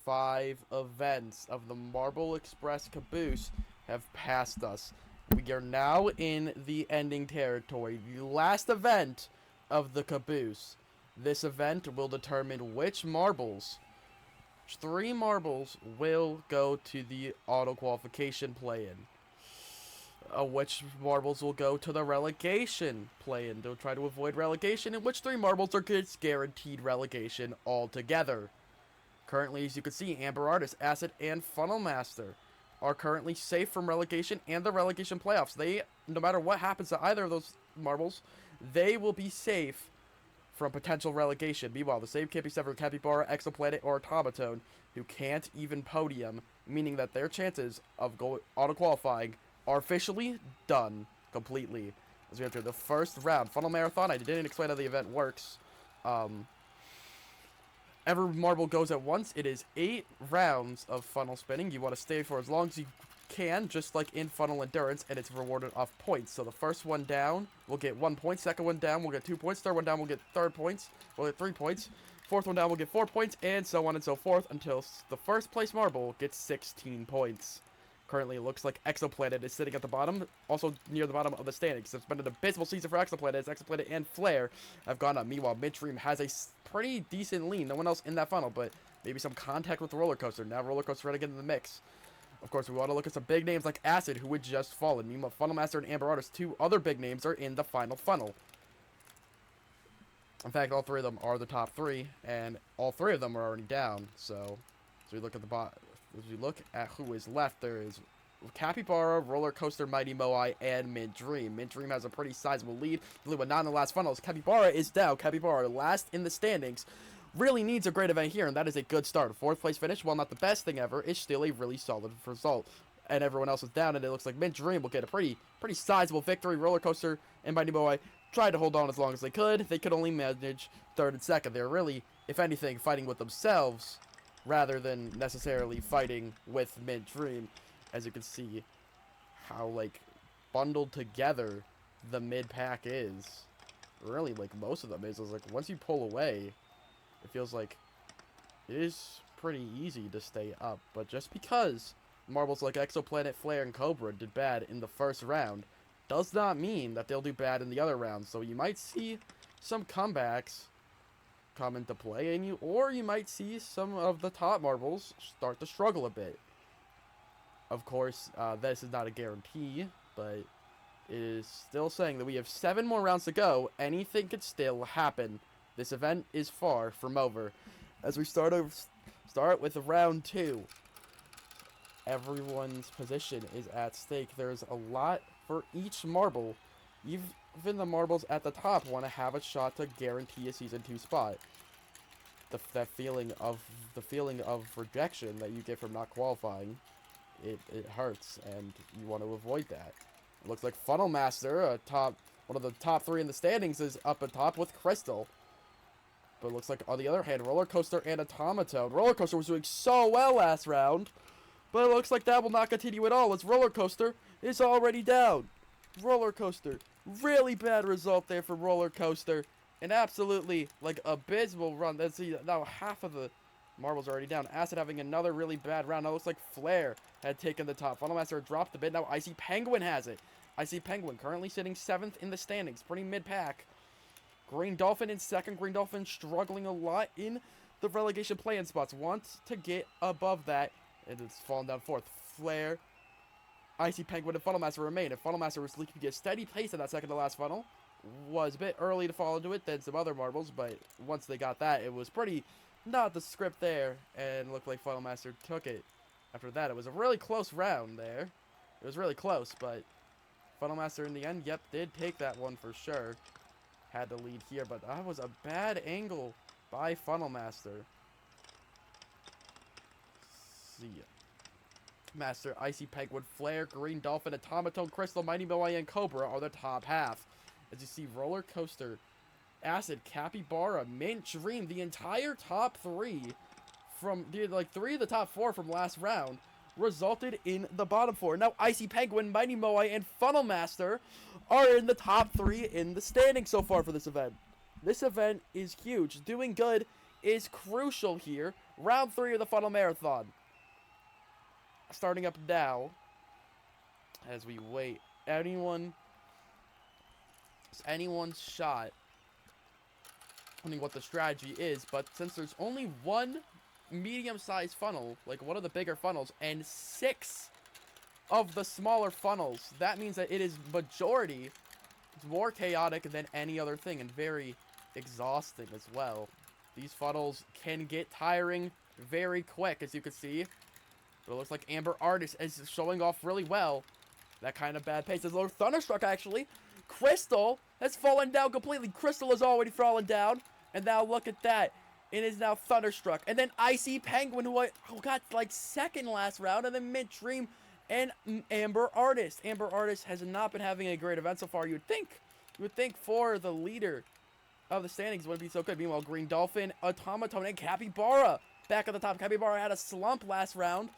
5 events of the Marble Express Caboose have passed us. We are now in the ending territory, the last event of the Caboose. This event will determine which 3 marbles will go to the auto qualification play-in. Which marbles will go to the relegation play-in. They'll try to avoid relegation, and which 3 marbles are guaranteed relegation altogether. Currently, as you can see, Amber Artist, Acid, and Funnel Master are currently safe from relegation and the relegation playoffs. They, no matter what happens to either of those marbles, they will be safe from potential relegation. Meanwhile, the same can't be said for Capybara, Exoplanet, or Automaton, who can't even podium, meaning that their chances of auto-qualifying are officially done completely. As we enter the first round, Funnel Marathon. I didn't explain how the event works. Every marble goes at once. It is 8 rounds of funnel spinning. You want to stay for as long as you can, just like in Funnel Endurance, and it's rewarded off points. So the first one down will get 1 point, second one down will get 2 points, third one down will get 3 points, we'll get 3 points, fourth one down will get 4 points, and so on and so forth until the first place marble gets 16 points. Currently, it looks like Exoplanet is sitting at the bottom, also near the bottom of the standings. It's been an abysmal season for Exoplanet, as Exoplanet and Flare have gone up. Meanwhile, Midstream has a pretty decent lead. No one else in that funnel, but maybe some contact with the Roller Coaster. Now Roller Coaster ready to get in the mix. Of course, we want to look at some big names like Acid, who would just fallen. Meanwhile, Funnel Master and Amber Artist, 2 other big names, are in the final funnel. In fact, all 3 of them are the top 3, and all 3 of them are already down. So we look at the bottom. As we look at who is left, there is Capybara, Roller Coaster, Mighty Moai, and Mint Dream. Mint Dream has a pretty sizable lead. Really, but not in the last funnels. Capybara is down. Capybara, last in the standings, really needs a great event here, and that is a good start. A 4th place finish, while not the best thing ever, is still a really solid result. And everyone else is down, and it looks like Mint Dream will get a pretty sizable victory. Roller Coaster and Mighty Moai tried to hold on as long as they could. They could only manage 3rd and 2nd. They're really, if anything, fighting with themselves rather than necessarily fighting with Mint Dream. As you can see how, like, bundled together the mid-pack is. Really, like, most of them is. It's like, once you pull away, it feels like it is pretty easy to stay up. But just because marbles like Exoplanet, Flare, and Cobra did bad in the first round does not mean that they'll do bad in the other rounds. So you might see some comebacks come into play, or you might see some of the top marbles start to struggle a bit. Of course, this is not a guarantee, but it is still saying that we have 7 more rounds to go. Anything could still happen. This event is far from over. As we start with round 2, everyone's position is at stake. There's a lot for each marble. Even the marbles at the top want to have a shot to guarantee a Season 2 spot. The feeling of rejection that you get from not qualifying, it hurts, and you want to avoid that. It looks like Funnel Master, one of the top 3 in the standings, is up at top with Crystal. But it looks like, on the other hand, Roller Coaster and Automaton. Roller Coaster was doing so well last round, but it looks like that will not continue at all, as Roller Coaster is already down. Roller Coaster, really bad result there for Roller Coaster. An absolutely, like, abysmal run. Let's see, now half of the marbles are already down. Acid having another really bad round. Now it looks like Flare had taken the top. Funnel Master dropped a bit. Now Icy Penguin has it. Icy Penguin currently sitting 7th in the standings. Pretty mid-pack. Green Dolphin in 2nd. Green Dolphin struggling a lot in the relegation play-in spots. Wants to get above that, and it's fallen down 4th. Flare, Icy Penguin, and Funnel Master remain. If Funnel Master was to get a steady pace in that second to last funnel, was a bit early to fall into it than some other marbles, but once they got that, it was pretty not the script there, and looked like Funnel Master took it. After that, it was a really close round there. It was really close, but Funnel Master in the end, yep, did take that one for sure. Had the lead here, but that was a bad angle by Funnel Master. See ya. Master, Icy Penguin, Flare, Green Dolphin, Automaton, Crystal, Mighty Moai, and Cobra are the top half. As you see, Roller Coaster, Acid, Capybara, Mint Dream, the entire top 3 from, like, 3 of the top 4 from last round resulted in the bottom 4. Now, Icy Penguin, Mighty Moai, and Funnel Master are in the top 3 in the standings so far for this event. This event is huge. Doing good is crucial here. Round 3 of the Funnel Marathon. Starting up now. As we wait. Anyone's shot. I mean, what the strategy is, but since there's only one medium-sized funnel, like one of the bigger funnels, and 6 of the smaller funnels, that means that it is majority. It's more chaotic than any other thing, and very exhausting as well. These funnels can get tiring very quick, as you can see. But it looks like Amber Artist is showing off really well. That kind of bad pace. There's a little Thunderstruck, actually. Crystal has fallen down completely. Crystal has already fallen down. And now look at that. It is now Thunderstruck. And then Icy Penguin, who got like second last round. And then Mint Dream and Amber Artist. Amber Artist has not been having a great event so far. You would think for the leader of the standings it wouldn't be so good. Meanwhile, Green Dolphin, Automaton, and Capybara back at the top. Capybara had a slump last round,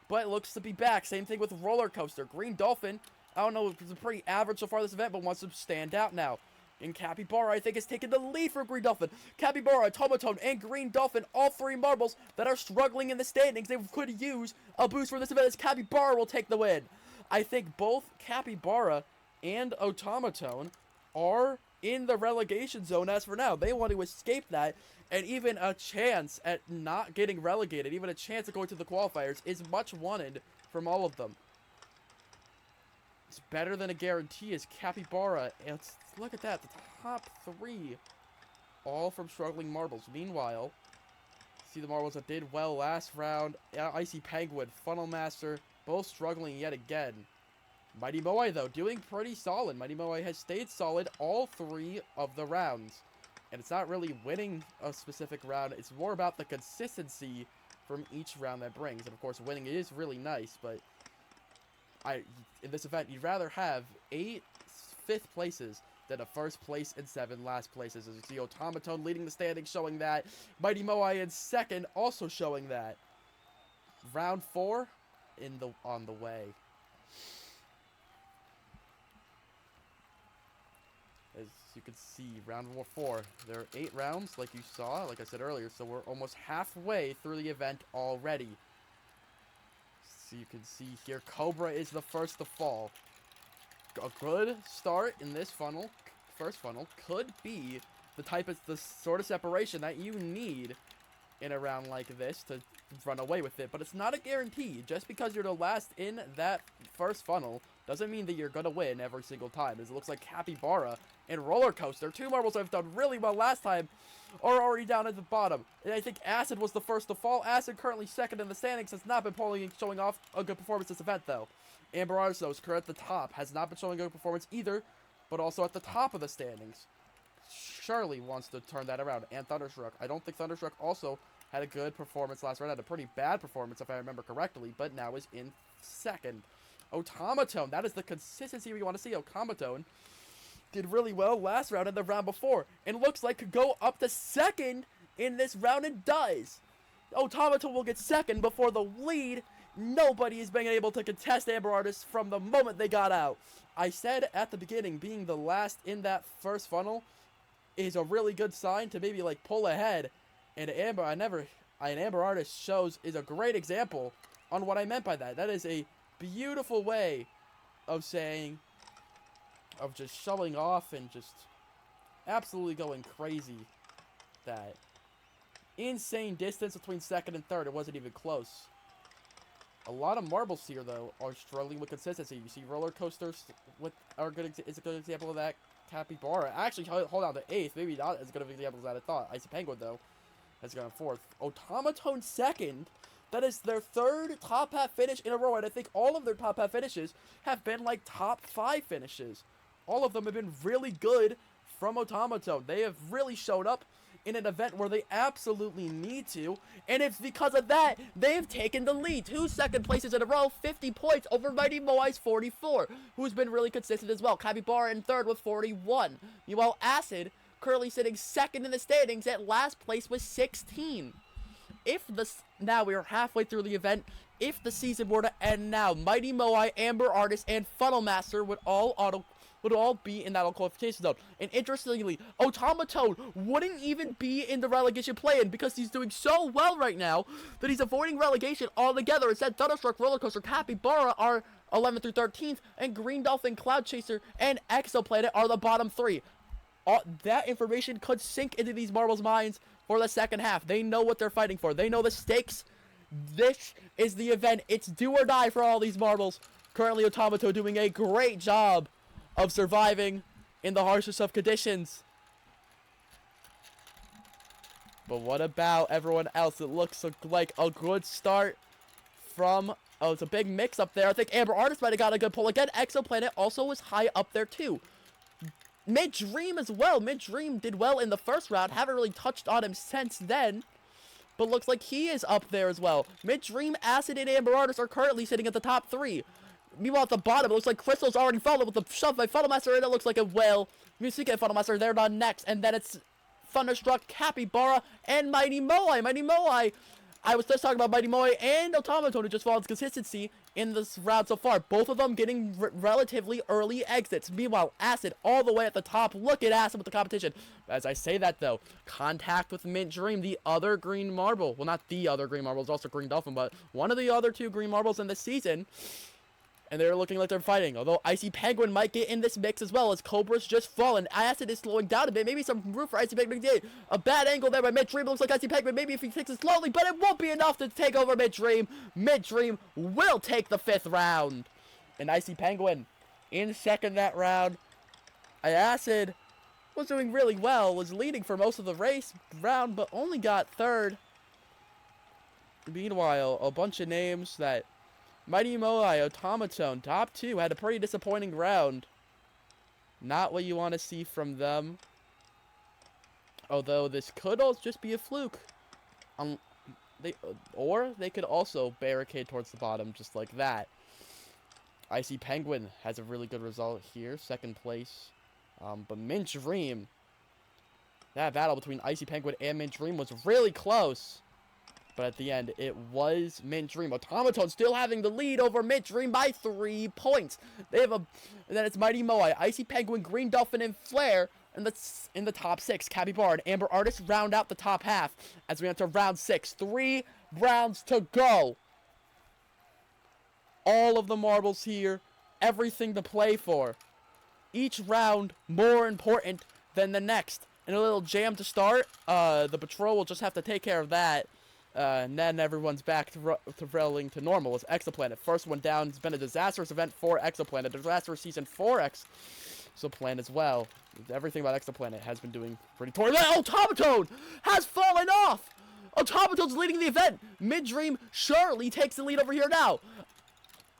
but it looks to be back. Same thing with Roller Coaster. Green Dolphin, I don't know, it's pretty average so far this event, but wants to stand out now. And Capybara, I think, has taken the lead for Green Dolphin. Capybara, Automaton, and Green Dolphin, all 3 marbles that are struggling in the standings. They could use a boost for this event as Capybara will take the win. I think both Capybara and Automaton are in the relegation zone as for now. They want to escape that, and even a chance at not getting relegated, even a chance of going to the qualifiers, is much wanted from all of them. It's better than a guarantee as Capybara. Let's look at that. The top 3. All from struggling marbles. Meanwhile, see the marbles that did well last round. Icy Penguin, Funnel Master, both struggling yet again. Mighty Moai, though, doing pretty solid. Mighty Moai has stayed solid all 3 of the rounds. And it's not really winning a specific round. It's more about the consistency from each round that brings. And, of course, winning is really nice, but in this event, you'd rather have 8 5th places than a 1st place and 7 last places. As you see, Automaton leading the standings, showing that. Mighty Moai in 2nd, also showing that. Round 4 on the way. As you can see, round 4. There are 8 rounds, like you saw, like I said earlier, so we're almost halfway through the event already. So you can see here, Cobra is the first to fall. A good start in this funnel, first funnel, could be the sort of separation that you need in a round like this to run away with it. But it's not a guarantee. Just because you're the last in that first funnel doesn't mean that you're going to win every single time. As it looks like Capybara and Roller Coaster, 2 marbles that have done really well last time, are already down at the bottom. And I think Acid was the first to fall. Acid currently 2nd in the standings, has not been showing off a good performance this event, though. Amber Artist, though, is currently at the top, has not been showing a good performance either, but also at the top of the standings. Surely wants to turn that around. And Thunderstruck. I don't think Thunderstruck also had a good performance last round. Had a pretty bad performance, if I remember correctly, but now is in 2nd. Automaton, that is the consistency we want to see. Automaton did really well last round and the round before, and looks like could go up to 2nd in this round, and does. Automaton will get 2nd before the lead. Nobody is being able to contest Amber Artist from the moment they got out. I said at the beginning, being the last in that first funnel is a really good sign to maybe like pull ahead. And Amber Artist is a great example on what I meant by that. That is a beautiful way of saying, of just showing off and just absolutely going crazy. That insane distance between 2nd and 3rd. It wasn't even close. A lot of marbles here, though, are struggling with consistency. You see Roller Coasters is a good example of that. Capybara. Actually, hold on to 8th. Maybe not as good of an example as I thought. Icy Penguin, though, has gone 4th. Automaton 2nd. That is their 3rd top half finish in a row, and I think all of their top half finishes have been like top 5 finishes. All of them have been really good from Automaton. They have really showed up in an event where they absolutely need to, and it's because of that they've taken the lead. 2 2nd places in a row, 50 points over Mighty Moai's 44, who's been really consistent as well. Capybara in 3rd with 41. Meanwhile, Acid currently sitting 2nd in the standings at last place with 16. Now we are halfway through the event. If the season were to end now, Mighty Moai, Amber Artist, and Funnel Master would all would all be in that all-qualification zone. And interestingly, Automaton wouldn't even be in the relegation play-in because he's doing so well right now that he's avoiding relegation altogether. Instead, Thunderstruck, Rollercoaster, Capybara are 11th through 13th, and Green Dolphin, Cloud Chaser, and Exoplanet are the bottom 3. That information could sink into these marbles' minds for the second half. They know what they're fighting for. They know the stakes. This is the event. It's do or die for all these marbles. Currently, Automato doing a great job of surviving in the harshest of conditions. But what about everyone else? It looks like a good start from... Oh, it's a big mix up there. I think Amber Artist might have got a good pull. Again, Exoplanet also was high up there too. Mid-Dream as well. Mid-Dream did well in the first round. Haven't really touched on him since then. But looks like he is up there as well. Mid-Dream, Acid, and Amber Artist are currently sitting at the top 3. Meanwhile, at the bottom, it looks like Crystal's already followed with the shove by Funnel Master, and it looks like a whale. Music and Funnel Master, they're done next. And then it's Thunderstruck, Capybara, and Mighty Moai. Mighty Moai, I was just talking about Mighty Moai and Automaton who just followed consistency in this round so far. Both of them getting relatively early exits. Meanwhile, Acid all the way at the top. Look at Acid with the competition. As I say that, though, contact with Mint Dream, the other green marble. Well, not the other green marble. It's also Green Dolphin, but one of the other 2 green marbles in this season. And they're looking like they're fighting. Although Icy Penguin might get in this mix as well, as Cobra's just fallen. Acid is slowing down a bit. Maybe some room for Icy Penguin to get a bad angle there by Mid-Dream. Looks like Icy Penguin. Maybe if he takes it slowly, but it won't be enough to take over Mid-Dream. Mid-Dream will take the 5th round. And Icy Penguin in second that round. Acid was doing really well. Was leading for most of the race round, but only got 3rd. Meanwhile, a bunch of names that... Mighty Moai, Automaton, top 2, had a pretty disappointing round. Not what you want to see from them. Although this could also just be a fluke. Or they could also barricade towards the bottom just like that. Icy Penguin has a really good result here, 2nd place. But Mint Dream, that battle between Icy Penguin and Mint Dream was really close. But at the end, it was Mint Dream. Automaton still having the lead over Mint Dream by 3 points. They have and then it's Mighty Moai, Icy Penguin, Green Dolphin, and Flare in the top 6. Capybara and Amber Artist round out the top half as we enter round 6. 3 rounds to go. All of the marbles here, everything to play for. Each round more important than the next. And a little jam to start. The patrol will just have to take care of that. And then everyone's back to rolling to normal. It's Exoplanet. First one down. It's been a disastrous event for Exoplanet. Disastrous season for Exoplanet as well. Everything about Exoplanet has been doing pretty poorly. Automaton has fallen off! Automaton's leading the event. Mid-Dream surely takes the lead over here now.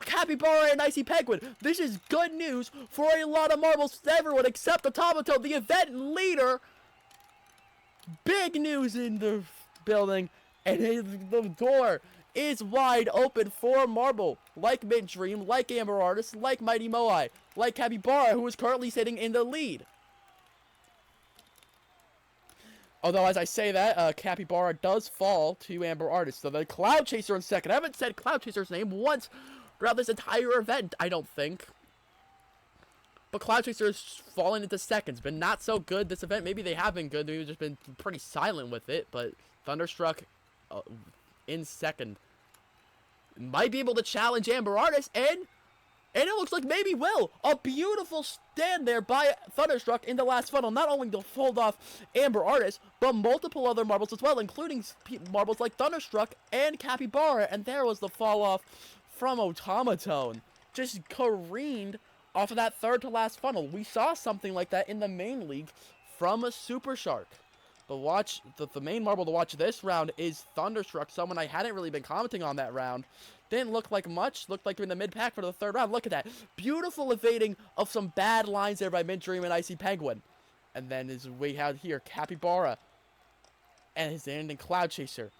Capybara and Icy Penguin. This is good news for a lot of marbles to everyone except Automaton, the event leader. Big news in the building. And the door is wide open for marble. Like Mid-Dream, like Amber Artist, like Mighty Moai, like Capybara, who is currently sitting in the lead. Although, as I say that, Capybara does fall to Amber Artist. So the Cloud Chaser in second. I haven't said Cloud Chaser's name once throughout this entire event, I don't think. But Cloud Chaser has fallen into seconds. Been not so good this event. Maybe they have been good. They've just been pretty silent with it. But Thunderstruck in second. Might be able to challenge Amber Artist. And it looks like maybe will. A beautiful stand there by Thunderstruck in the last funnel. Not only to hold off Amber Artist, but multiple other marbles as well, including marbles like Thunderstruck and Capybara. And there was the fall off from Automaton. Just careened off of that third to last funnel. We saw something like that in the main league from a Super Shark. But watch, the main marble to watch this round is Thunderstruck, someone I hadn't really been commenting on that round. Didn't look like much. Looked like in the mid-pack for the third round. Look at that. Beautiful evading of some bad lines there by Mid-Dream and Icy Penguin. And then as we have here, Capybara and his ending Cloud Chaser.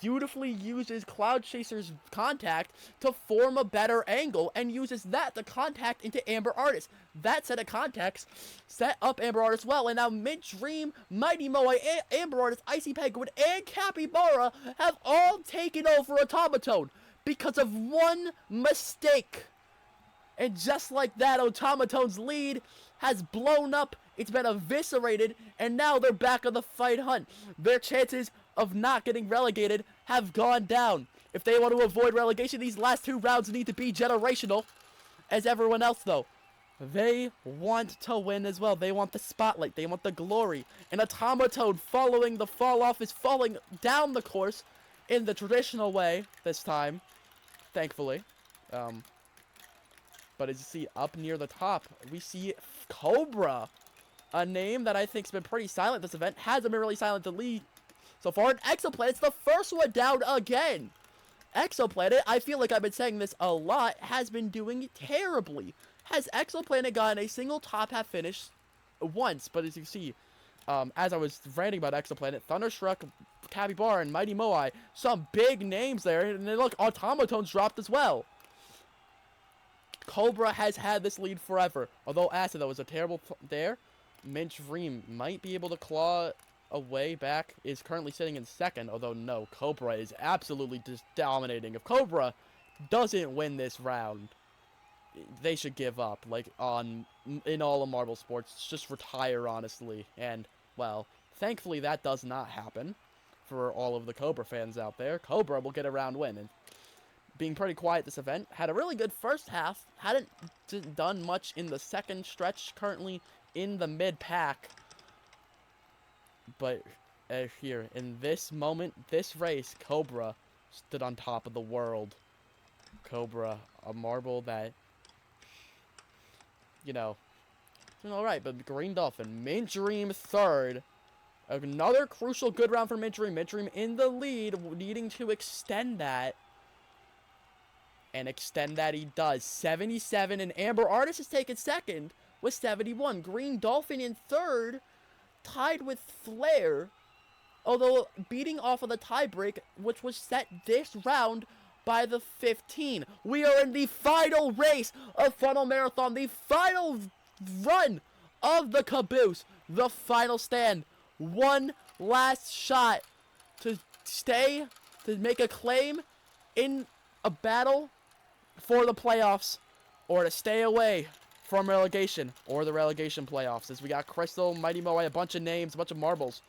Beautifully uses Cloud Chaser's contact to form a better angle and uses that to contact into Amber Artist. That set of contacts set up Amber Artist well, and now Mid-Dream, Mighty Moai, Amber Artist, Icy Penguin, and Capybara have all taken over Automaton because of one mistake. And just like that, Automatone's lead has blown up. It's been eviscerated, and now they're back on the fight hunt. Their chances of not getting relegated have gone down. If they want to avoid relegation, these last 2 rounds need to be generational. As everyone else, though, they want to win as well. They want the spotlight. They want the glory. And Automatone, following the fall off, is falling down the course in the traditional way this time, thankfully. But as you see up near the top, we see Cobra, a name that I think has been pretty silent this event. Hasn't been really silent to lead so far. And Exoplanet's the first one down again. Exoplanet, I feel like I've been saying this a lot, has been doing terribly. Has Exoplanet gotten a single top half finish once? But as you see, as I was ranting about Exoplanet, Thunderstruck, Capybara, and Mighty Moai, some big names there. And then look, Automatone's dropped as well. Cobra has had this lead forever. Although Acid, that was a terrible there. Mint Dream might be able to claw a way back. Is currently sitting in second. Although no, Cobra is absolutely just dominating. If Cobra doesn't win this round, they should give up. Like in all of Marble Sports, just retire honestly. And well, thankfully that does not happen for all of the Cobra fans out there. Cobra will get a round win. And being pretty quiet this event, had a really good first half, hadn't done much in the second stretch, currently in the mid-pack. But here, in this moment, this race, Cobra stood on top of the world. Cobra, a marble that, you know, doing alright, but Green Dolphin, Mint Dream third. Another crucial good round for Mint Dream. Mint Dream in the lead, needing to extend that. And extend that he does. 77, and Amber Artist is taken second with 71. Green Dolphin in third, tied with Flare, although beating off of the tiebreak, which was set this round by the 15. We are in the final race of Funnel Marathon, the final run of the Caboose, the final stand. One last shot to stay, to make a claim in a battle for the playoffs, or to stay away from relegation, or the relegation playoffs. As we got Crystal, Mighty Moai, a bunch of names, a bunch of marbles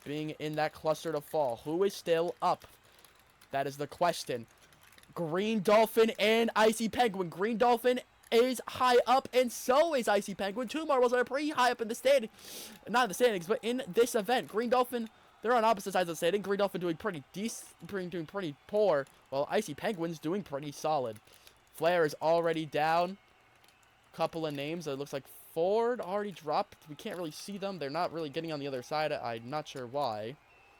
being in that cluster to fall. Who is still up? That is the question. Green Dolphin and Icy Penguin. Green Dolphin is high up, and so is Icy Penguin. 2 marbles that are pretty high up in the standing. Not in the standings, but in this event. Green Dolphin, they're on opposite sides of the standing. Green Dolphin doing pretty doing pretty poor, while Icy Penguin's doing pretty solid. Flare is already down. Couple of names. It looks like Ford already dropped. We can't really see them. They're not really getting on the other side. I'm not sure why.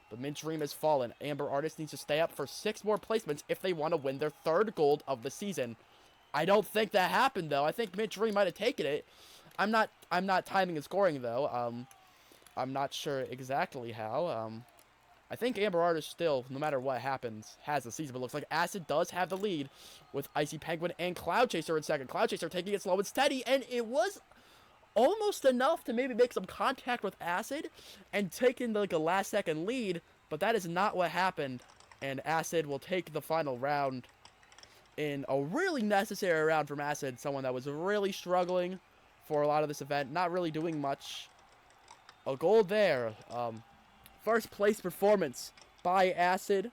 But Mint Dream has fallen. Amber Artist needs to stay up for 6 more placements if they want to win their 3rd gold of the season. I don't think that happened, though. I think Mint Dream might have taken it. I'm not timing and scoring, though. I'm not sure exactly how. I think Amber Artist still, no matter what happens, has the season. But it looks like Acid does have the lead with Icy Penguin and Cloud Chaser in second. Cloud Chaser taking it slow and steady, and it was almost enough to maybe make some contact with Acid and take in like a last-second lead, but that is not what happened. And Acid will take the final round in a really necessary round from Acid, someone that was really struggling for a lot of this event, not really doing much. A gold there. First place performance by Acid,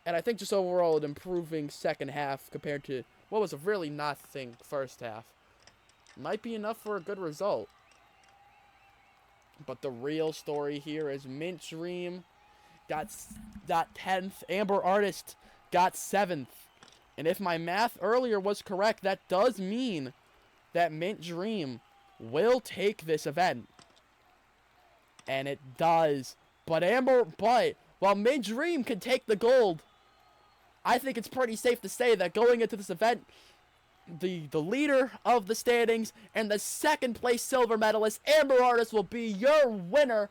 and I think just overall an improving second half compared to what was a really nothing first half. Might be enough for a good result. But the real story here is Mint Dream got 10th. Amber Artist got 7th. And if my math earlier was correct, that does mean that Mint Dream will take this event. And it does. But while Mint Dream can take the gold, I think it's pretty safe to say that going into this event, the leader of the standings and the 2nd place silver medalist, Amber Artist, will be your winner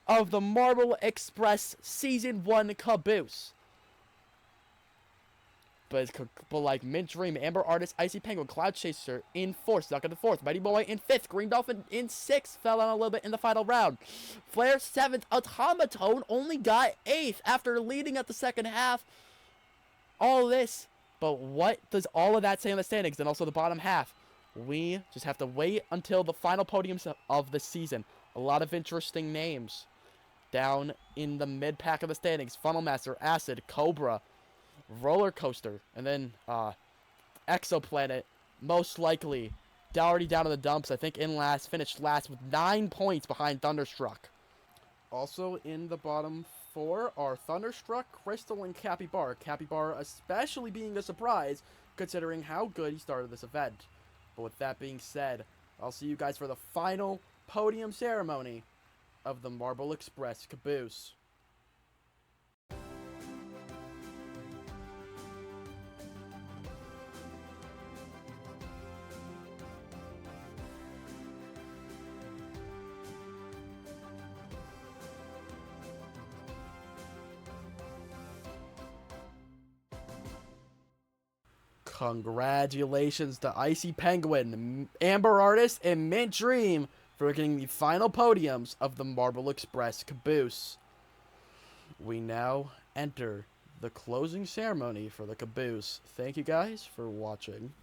of the Marble Express Season 1 Caboose. But like Mint Dream, Amber Artist, Icy Penguin, Cloud Chaser in 4th, stuck in the 4th. Mighty Boy in 5th. Green Dolphin in 6th. Fell on a little bit in the final round. Flare 7th. Automatone only got 8th after leading at the second half. All this. But what does all of that say on the standings and also the bottom half? we just have to wait until the final podiums of the season. A lot of interesting names down in the mid-pack of the standings. Funnel Master, Acid, Cobra, Roller Coaster, and then Exoplanet, most likely already down in the dumps. I think finished last with 9 points behind Thunderstruck. Also in the bottom 4 are Thunderstruck, Crystal, and Capybara. Capybara especially being a surprise, considering how good he started this event. But with that being said, I'll see you guys for the final podium ceremony of the Marble Express Caboose. Congratulations to Icy Penguin, Amber Artist, and Mint Dream for getting the final podiums of the Marble Express Caboose. We now enter the closing ceremony for the Caboose. Thank you guys for watching.